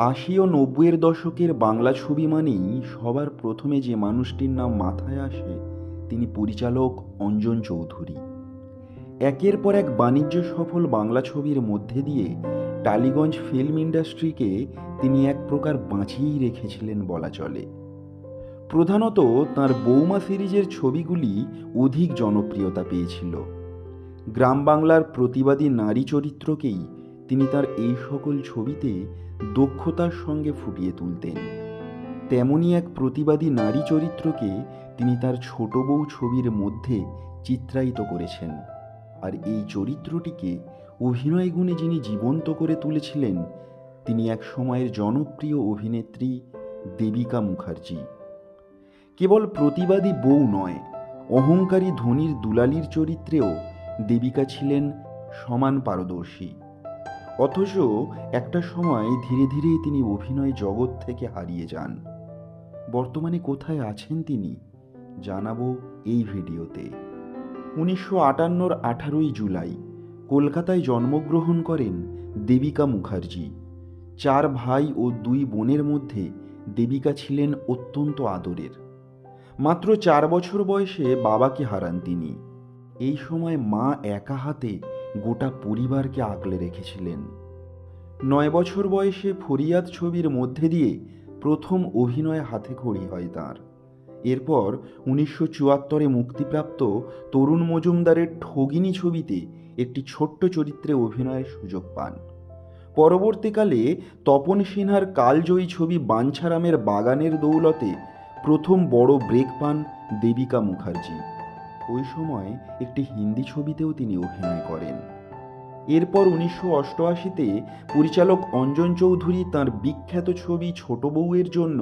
আশি ও নব্বইয়ের দশকের বাংলা ছবি মানেই সবার প্রথমে যে মানুষটির নাম মাথায় আসে তিনি পরিচালক অঞ্জন চৌধুরী। একের পর এক বাণিজ্য সফল বাংলা ছবির মধ্যে দিয়ে টালিগঞ্জ ফিল্ম ইন্ডাস্ট্রিকে তিনি এক প্রকার বাঁচিয়েই রেখেছিলেন বলা চলে। প্রধানত তাঁর বৌমা সিরিজের ছবিগুলি অধিক জনপ্রিয়তা পেয়েছিল। গ্রাম বাংলার প্রতিবাদী নারী চরিত্রকেই তিনি তার এই সকল ছবিতে দক্ষতার সঙ্গে ফুটিয়ে তুলতেন। তেমনই এক প্রতিবাদী নারী চরিত্রকে তিনি তার ছোট বউ ছবির মধ্যে চিত্রায়িত করেছেন। আর এই চরিত্রটিকে অভিনয় গুণে যিনি জীবন্ত করে তুলেছিলেন তিনি এক সময়ের জনপ্রিয় অভিনেত্রী দেবিকা মুখার্জি। কেবল প্রতিবাদী বউ নয়, অহংকারী ধনীর দুলালির চরিত্রেও দেবিকা ছিলেন সমান পারদর্শী। অথচ একটা সময় ধীরে ধীরে তিনি অভিনয় জগৎ থেকে হারিয়ে যান। বর্তমানে কোথায় আছেন তিনি জানাবো এই ভিডিওতে। 1958-র 18ই জুলাই কলকাতায় জন্মগ্রহণ করেন দেবিকা মুখার্জি। 4 ভাই ও 2 বোনের মধ্যে দেবিকা ছিলেন অত্যন্ত আদরের। মাত্র 4 বছর বয়সে বাবাকে হারান তিনি। এই সময় মা একা হাতে গোটা পরিবারকে আগলে রেখেছিলেন। 9 বছর বয়সে ফরিয়াদ ছবির মধ্যে দিয়ে প্রথম অভিনয় হাতেখড়ি হয় তাঁর। এরপর 1974-এ মুক্তিপ্রাপ্ত তরুণ মজুমদারের ঠগিনী ছবিতে একটি ছোট্ট চরিত্রে অভিনয়ের সুযোগ পান। পরবর্তীকালে তপন সিনহার কালজয়ী ছবি বাঞ্ছারামের বাগানের দৌলতে প্রথম বড় ব্রেক পান দেবিকা মুখার্জি। ওই সময় একটি হিন্দি ছবিতেও তিনি অভিনয় করেন। এরপর 1988-তে পরিচালক অঞ্জন চৌধুরী তাঁর বিখ্যাত ছবি ছোট বউয়ের জন্য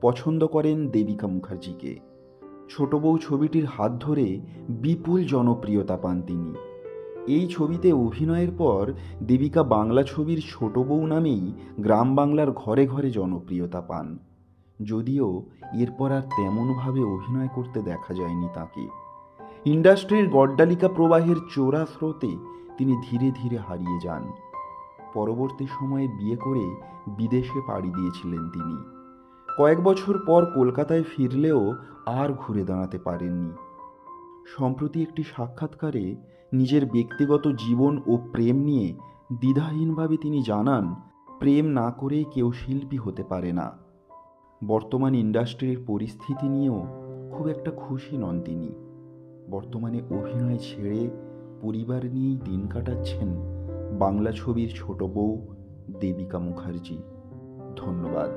পছন্দ করেন দেবিকা মুখার্জিকে। ছোট বউ ছবিটির হাত ধরে বিপুল জনপ্রিয়তা পান তিনি। এই ছবিতে অভিনয়ের পর দেবিকা বাংলা ছবির ছোট বউ নামেই গ্রাম বাংলার ঘরে ঘরে জনপ্রিয়তা পান। যদিও এরপর আর তেমনভাবে অভিনয় করতে দেখা যায়নি তাকে। ইন্ডাস্ট্রির গড্ডালিকা প্রবাহের চোরা স্রোতে তিনি ধীরে ধীরে হারিয়ে যান। পরবর্তী সময়ে বিয়ে করে বিদেশে পাড়ি দিয়েছিলেন তিনি। কয়েক বছর পর কলকাতায় ফিরলেও আর ঘুরে দাঁড়াতে পারেননি। সম্প্রতি একটি সাক্ষাৎকারে নিজের ব্যক্তিগত জীবন ও প্রেম নিয়ে দ্বিধাহীনভাবে তিনি জানান, প্রেম না করে কেউ শিল্পী হতে পারে না। বর্তমান ইন্ডাস্ট্রির পরিস্থিতি নিয়েও খুব একটা খুশি নন তিনি। বর্তমানে অভিনয় ছেড়ে পরিবার নিয়েই দিন কাটাচ্ছেন বাংলা ছবির ছোট বউ দেবিকা মুখার্জি। ধন্যবাদ।